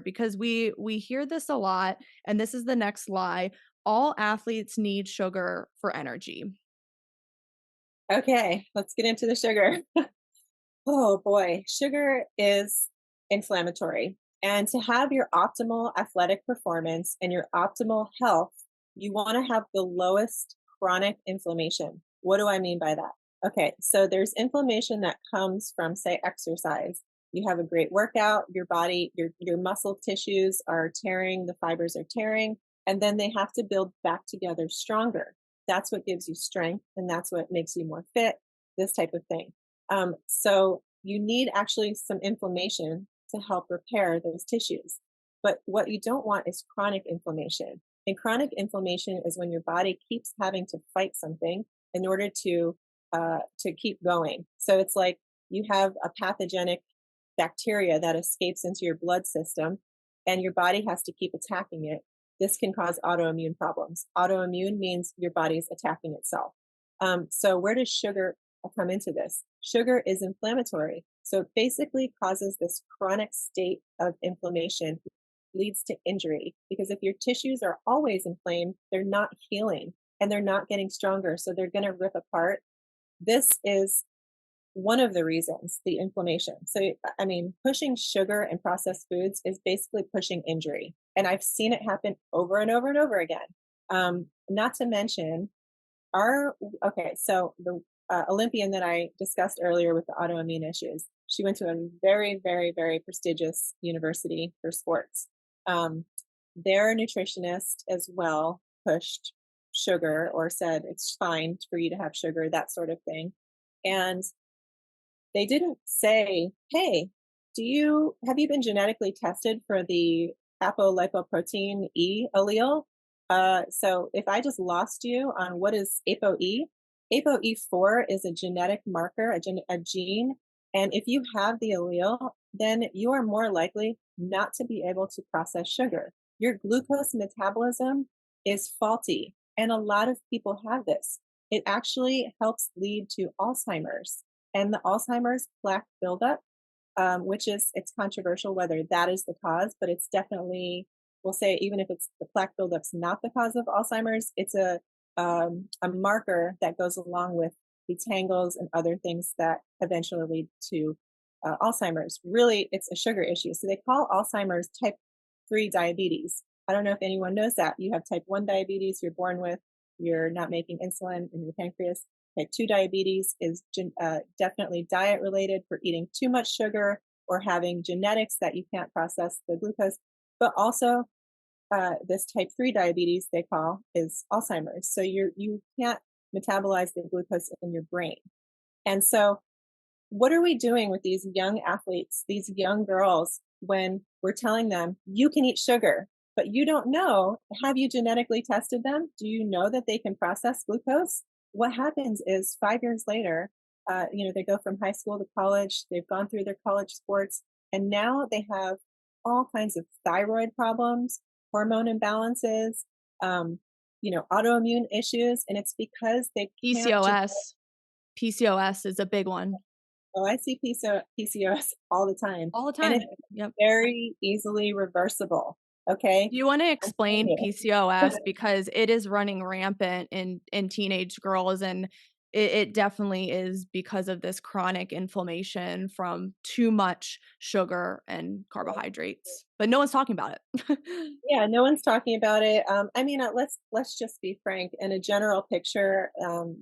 because we hear this a lot, and this is the next lie. All athletes need sugar for energy. Okay, let's get into the sugar. Oh boy, sugar is inflammatory. And to have your optimal athletic performance and your optimal health, you want to have the lowest chronic inflammation. What do I mean by that? Okay, so there's inflammation that comes from, say, exercise. You have a great workout, your body, your muscle tissues are tearing, the fibers are tearing, and then they have to build back together stronger. That's what gives you strength, and that's what makes you more fit, this type of thing. So you need actually some inflammation to help repair those tissues. But what you don't want is chronic inflammation. And chronic inflammation is when your body keeps having to fight something in order to keep going. So it's like you have a pathogenic bacteria that escapes into your blood system, and your body has to keep attacking it. This can cause autoimmune problems. Autoimmune means your body's attacking itself. So where does sugar come into this? Sugar is inflammatory. So it basically causes this chronic state of inflammation, leads to injury. Because if your tissues are always inflamed, they're not healing and they're not getting stronger. So they're going to rip apart. This is one of the reasons, the inflammation. So, I mean, pushing sugar and processed foods is basically pushing injury. And I've seen it happen over and over and over again. Not to mention, our, okay, so the Olympian that I discussed earlier with the autoimmune issues, she went to a very, very, very prestigious university for sports. Their nutritionist as well pushed sugar or said it's fine for you to have sugar, that sort of thing. And they didn't say, hey, have you been genetically tested for the apolipoprotein E allele? So if I just lost you on what is ApoE, ApoE4 is a genetic marker, a gene. And if you have the allele, then you are more likely not to be able to process sugar. Your glucose metabolism is faulty. And a lot of people have this. It actually helps lead to Alzheimer's. And the Alzheimer's plaque buildup, which is, it's controversial whether that is the cause, but it's definitely, we'll say, even if it's the plaque buildup's not the cause of Alzheimer's, it's a marker that goes along with the tangles and other things that eventually lead to Alzheimer's. Really, it's a sugar issue. So they call Alzheimer's type 3 diabetes. I don't know if anyone knows that. You have type 1 diabetes you're born with, you're not making insulin in your pancreas. Type 2 diabetes is definitely diet related for eating too much sugar or having genetics that you can't process the glucose. But also, this type 3 diabetes they call is Alzheimer's. So you can't metabolize the glucose in your brain. And so, what are we doing with these young athletes, these young girls, when we're telling them you can eat sugar, but you don't know? Have you genetically tested them? Do you know that they can process glucose? What happens is 5 years later, they go from high school to college, they've gone through their college sports, and now they have all kinds of thyroid problems, hormone imbalances, autoimmune issues, and it's because they can't. PCOS. PCOS is a big one. Oh, I see PCOS all the time, All the and time. it's Yep. very easily reversible. Okay, Do you wanna I'm telling explain you. PCOS? Because it is running rampant in teenage girls, and it definitely is because of this chronic inflammation from too much sugar and carbohydrates, but no one's talking about it. Yeah, no one's talking about it. I mean, let's just be frank. In a general picture,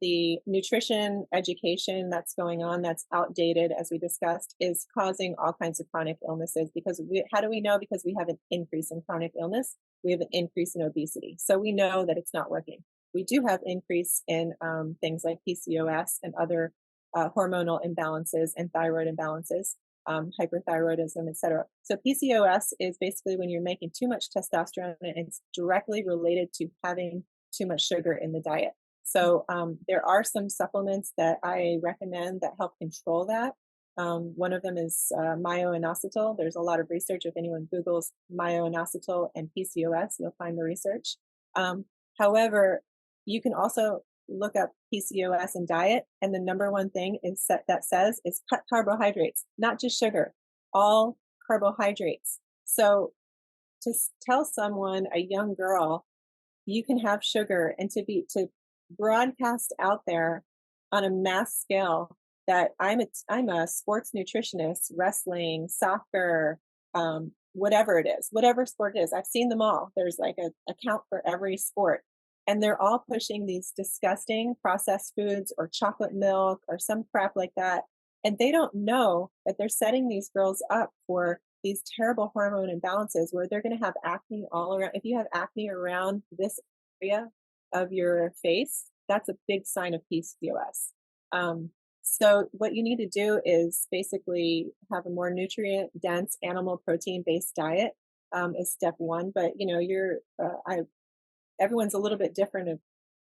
the nutrition education that's going on, that's outdated, as we discussed, is causing all kinds of chronic illnesses. Because how do we know? Because we have an increase in chronic illness, we have an increase in obesity, so we know that it's not working. We do have increase in things like PCOS and other hormonal imbalances and thyroid imbalances, hyperthyroidism, etc. So PCOS is basically when you're making too much testosterone, and it's directly related to having too much sugar in the diet. So there are some supplements that I recommend that help control that. One of them is myo-inositol. There's a lot of research. If anyone Googles myo-inositol and PCOS, you'll find the research. However, you can also look up PCOS and diet, and the number one thing that says is cut carbohydrates, not just sugar, all carbohydrates. So tell someone, a young girl, you can have sugar, and to broadcast out there on a mass scale that I'm a sports nutritionist, wrestling, soccer, whatever it is, whatever sport it is. I've seen them all. There's like a account for every sport. And they're all pushing these disgusting processed foods or chocolate milk or some crap like that. And they don't know that they're setting these girls up for these terrible hormone imbalances where they're going to have acne all around. If you have acne around this area of your face, that's a big sign of PCOS. Um, so what you need to do is basically have a more nutrient dense animal protein based diet, is step one. But everyone's a little bit different of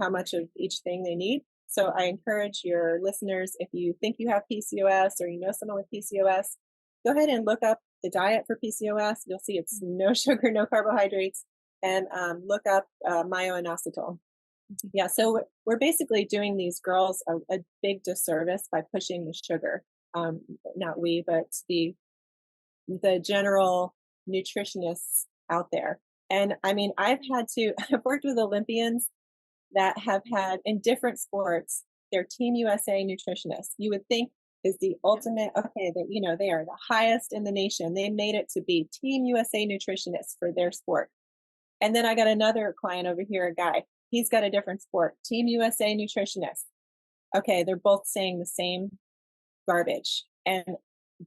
how much of each thing they need. So I encourage your listeners, if you think you have PCOS or you know someone with PCOS, go ahead and look up the diet for PCOS. You'll see it's no sugar, no carbohydrates, and look up myo-inositol. Yeah, so we're basically doing these girls a big disservice by pushing the sugar. Not we, but the general nutritionists out there. And I mean, I've worked with Olympians that have had in different sports, their Team USA nutritionists. You would think is the ultimate, okay, they are the highest in the nation. They made it to be Team USA nutritionists for their sport. And then I got another client over here, a guy, he's got a different sport, Team USA nutritionist. Okay, they're both saying the same garbage and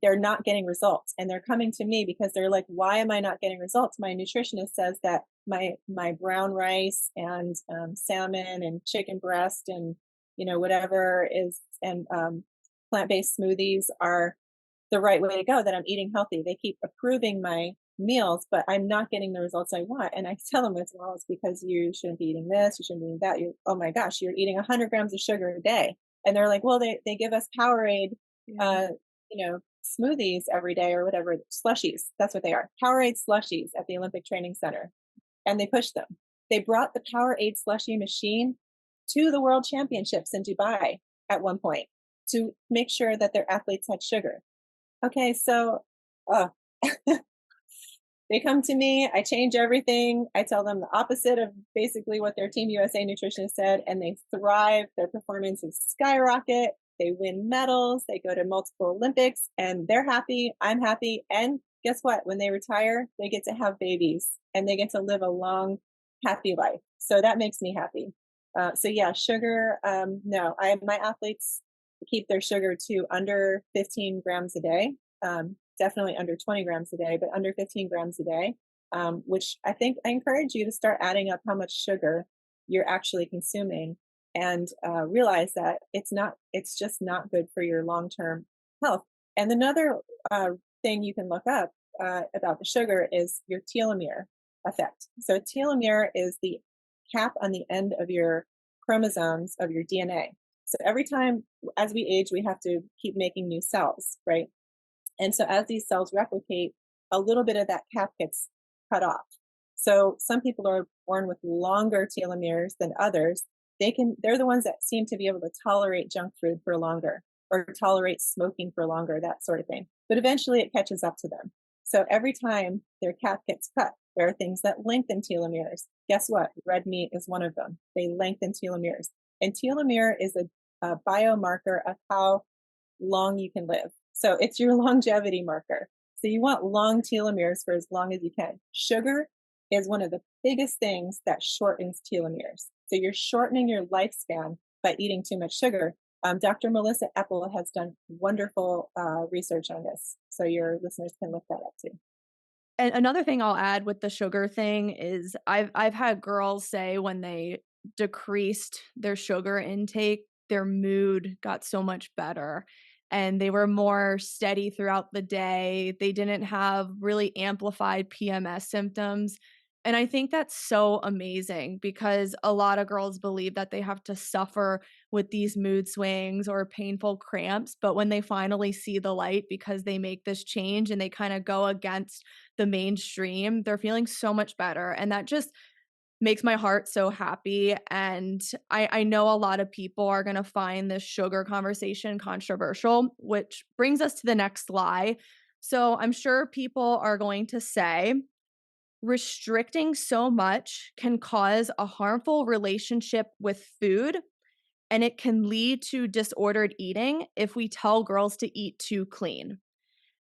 they're not getting results. And they're coming to me because they're like, why am I not getting results? My nutritionist says that my brown rice and salmon and chicken breast and whatever is and plant-based smoothies are the right way to go, that I'm eating healthy. They keep approving my meals, but I'm not getting the results I want. And I tell them, as well, it's because you shouldn't be eating this, you shouldn't be eating that. Oh my gosh, you're eating 100 grams of sugar a day. And they're like, well, they give us Powerade, uh, smoothies every day or whatever, slushies. That's what they are. Powerade slushies at the Olympic Training Center. And they push them. They brought the Powerade slushie machine to the World Championships in Dubai at one point to make sure that their athletes had sugar. Okay, so they come to me, I change everything. I tell them the opposite of basically what their Team USA nutritionist said, and they thrive. Their performances skyrocket. They win medals. They go to multiple Olympics, and they're happy. I'm happy. And guess what? When they retire, they get to have babies, and they get to live a long, happy life. So that makes me happy. So yeah, sugar. No, my athletes keep their sugar to under 15 grams a day. Definitely under 20 grams a day, but under 15 grams a day, which I encourage you to start adding up how much sugar you're actually consuming and realize that it's just not good for your long-term health. And another thing you can look up about the sugar is your telomere effect. So telomere is the cap on the end of your chromosomes of your DNA. So every time as we age, we have to keep making new cells, right? And so as these cells replicate, a little bit of that cap gets cut off. So some people are born with longer telomeres than others. They're the ones that seem to be able to tolerate junk food for longer or tolerate smoking for longer, that sort of thing. But eventually it catches up to them. So every time their cap gets cut, there are things that lengthen telomeres. Guess what? Red meat is one of them. They lengthen telomeres. And telomere is a biomarker of how long you can live. So it's your longevity marker. So you want long telomeres for as long as you can. Sugar is one of the biggest things that shortens telomeres. So you're shortening your lifespan by eating too much sugar. Dr. Melissa Epple has done wonderful research on this. So your listeners can look that up too. And another thing I'll add with the sugar thing is I've had girls say when they decreased their sugar intake, their mood got so much better and they were more steady throughout the day. They didn't have really amplified PMS symptoms. And I think that's so amazing because a lot of girls believe that they have to suffer with these mood swings or painful cramps. But when they finally see the light because they make this change and they kind of go against the mainstream, they're feeling so much better. And that just makes my heart so happy. And I know a lot of people are going to find this sugar conversation controversial, which brings us to the next lie. So I'm sure people are going to say, Restricting so much can cause a harmful relationship with food, and it can lead to disordered eating if we tell girls to eat too clean.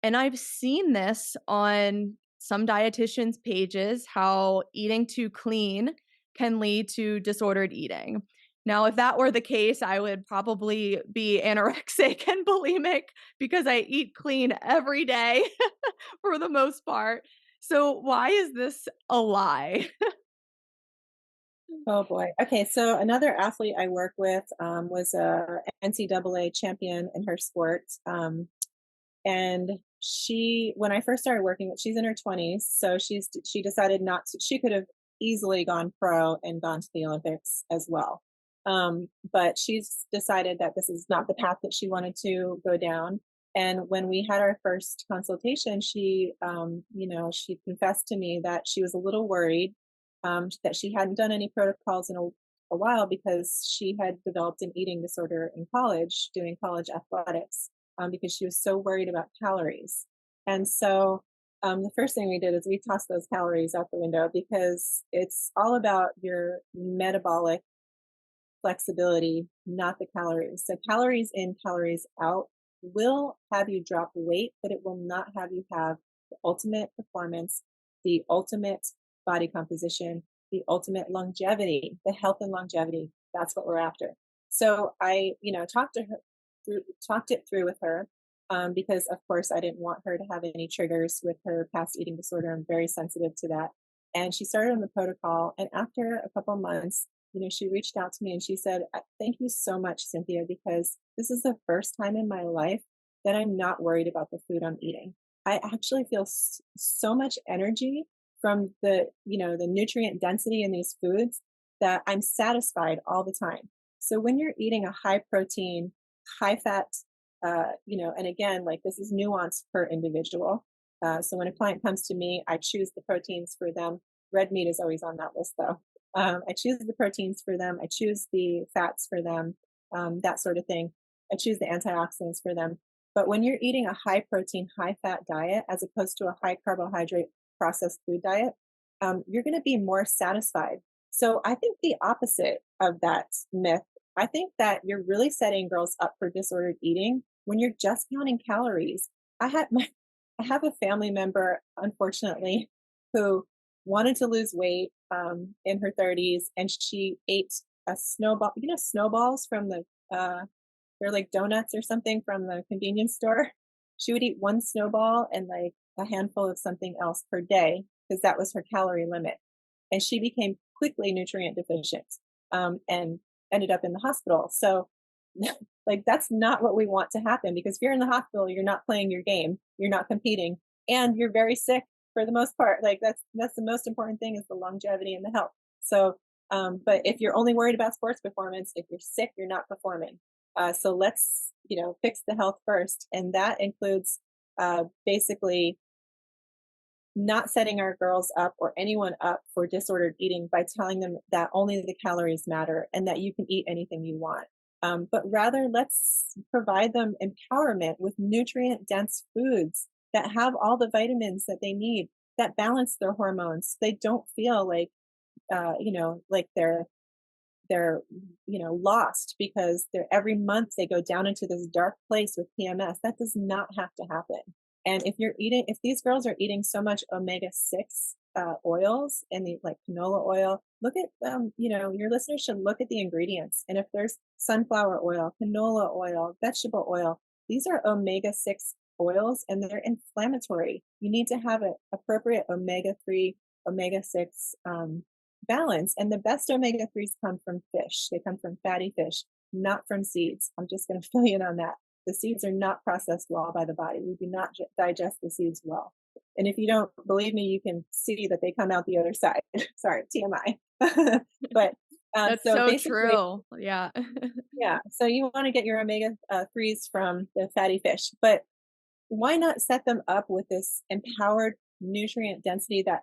And I've seen this on some dietitians' pages how eating too clean can lead to disordered eating. Now, if that were the case, I would probably be anorexic and bulimic because I eat clean every day for the most part. So, why is this a lie? Oh boy. Okay, so another athlete I work with was a NCAA champion in her sport, and when I first started working with, she's in her 20s, so she decided not to. She could have easily gone pro and gone to the Olympics as well, but she's decided that this is not the path that she wanted to go down. And when we had our first consultation, she confessed to me that she was a little worried, that she hadn't done any protocols in a while because she had developed an eating disorder in college doing college athletics, because she was so worried about calories. And so the first thing we did is we tossed those calories out the window because it's all about your metabolic flexibility, not the calories. So calories in, calories out will have you drop weight, but it will not have you have the ultimate performance, the ultimate body composition, the ultimate longevity, the health and longevity. That's what we're after. So I, talked it through with her, because of course I didn't want her to have any triggers with her past eating disorder. I'm very sensitive to that. And she started on the protocol. And after a couple months, she reached out to me and she said, Thank you so much, Cynthia, because this is the first time in my life that I'm not worried about the food I'm eating. I actually feel so much energy from the nutrient density in these foods that I'm satisfied all the time. So when you're eating a high protein, high fat, and again, like this is nuanced per individual. So when a client comes to me, I choose the proteins for them. Red meat is always on that list though. I choose the proteins for them. I choose the fats for them, that sort of thing. I choose the antioxidants for them. But when you're eating a high protein, high fat diet, as opposed to a high carbohydrate processed food diet, you're going to be more satisfied. So I think the opposite of that myth, I think that you're really setting girls up for disordered eating when you're just counting calories. I had my, I have a family member, unfortunately, who wanted to lose weight, in her 30s, and she ate a snowball. Snowballs from they're like donuts or something from the convenience store. She would eat one snowball and like a handful of something else per day because that was her calorie limit. And she became quickly nutrient deficient, and ended up in the hospital. So, like, that's not what we want to happen because if you're in the hospital, you're not playing your game, you're not competing, and you're very sick for the most part. Like, that's the most important thing is the longevity and the health. So, but if you're only worried about sports performance, if you're sick, you're not performing. So let's, fix the health first. And that includes basically not setting our girls up or anyone up for disordered eating by telling them that only the calories matter and that you can eat anything you want. But rather, let's provide them empowerment with nutrient dense foods that have all the vitamins that they need, that balance their hormones. They don't feel like, like they're lost because they're every month they go down into this dark place with PMS. That does not have to happen. And if these girls are eating so much omega-6 oils and the like canola oil, look at your listeners should look at the ingredients. And if there's sunflower oil, canola oil, vegetable oil, these are omega-6 oils and they're inflammatory. You need to have an appropriate omega-3, omega-6 balance. And the best omega-3s come from fish. They come from fatty fish, not from seeds. I'm just going to fill you in on that. The seeds are not processed well by the body. We do not digest the seeds well. And if you don't believe me, you can see that they come out the other side. Sorry, TMI. But That's so so basically, true. Yeah. yeah. So you want to get your omega 3s from the fatty fish, but why not set them up with this empowered nutrient density that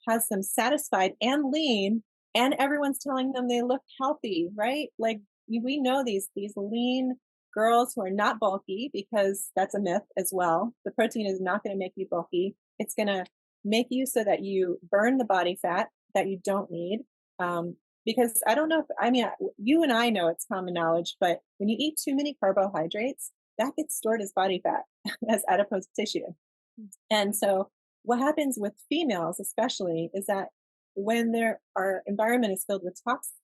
has them satisfied and lean, and everyone's telling them they look healthy, right? Like we know these lean girls who are not bulky because that's a myth as well. The protein is not going to make you bulky. It's going to make you so that you burn the body fat that you don't need. Um, because I don't know if, I mean, you and I know it's common knowledge, but when you eat too many carbohydrates, that gets stored as body fat, as adipose tissue. And so, what happens with females, especially, is that when our environment is filled with toxins,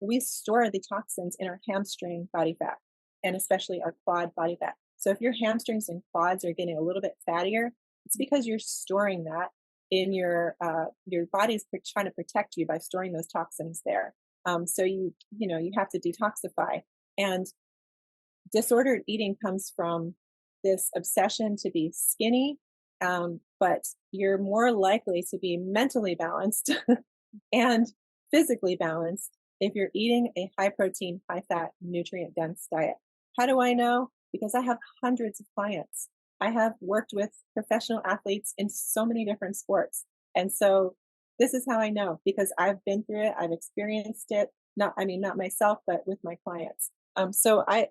we store the toxins in our hamstring body fat and especially our quad body fat. So if your hamstrings and quads are getting a little bit fattier, it's because you're storing that in your body's trying to protect you by storing those toxins there. So you have to detoxify. And disordered eating comes from this obsession to be skinny, but you're more likely to be mentally balanced and physically balanced if you're eating a high protein, high fat, nutrient dense diet. How do I know? Because I have hundreds of clients. I have worked with professional athletes in so many different sports. And so this is how I know because I've been through it, I've experienced it. Not myself, but with my clients. So I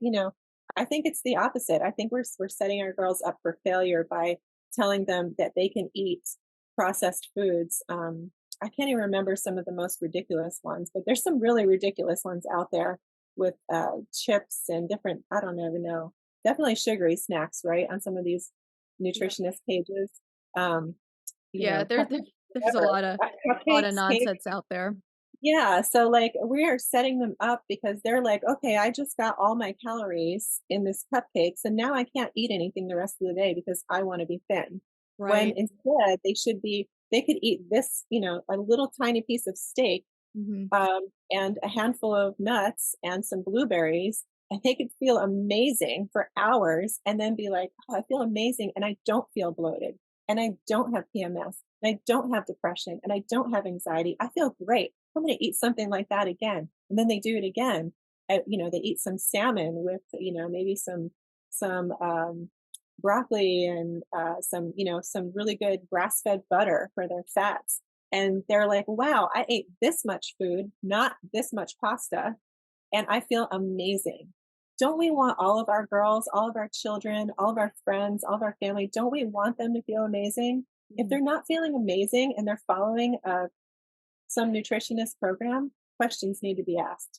think it's the opposite. I think we're setting our girls up for failure by telling them that they can eat processed foods. I can't even remember some of the most ridiculous ones, but there's some really ridiculous ones out there with chips and different, I don't even know, definitely sugary snacks, right? On some of these Yeah. nutritionist pages. Um, Yeah, cupcakes, there's whatever. a lot of Cupcakes, cake. nonsense out there. Yeah. So, like, we are setting them up because they're like, okay, I just got all my calories in this cupcakes, and now I can't eat anything the rest of the day because I want to be thin. When Right. instead they could eat this, a little tiny piece of steak Mhm. and a handful of nuts and some blueberries, and they could feel amazing for hours and then be like, oh, I feel amazing and I don't feel bloated and I don't have PMS and I don't have depression and I don't have anxiety. I feel great. I'm going to eat something like that again. And then they do it again. They eat some salmon with, maybe some broccoli and some really good grass fed butter for their fats, and they're like, wow, I ate this much food, not this much pasta, and I feel amazing. Don't we want all of our girls, all of our children, all of our friends, all of our family, don't we want them to feel amazing? If Mhm. they're not feeling amazing and they're following some nutritionist program, questions need to be asked.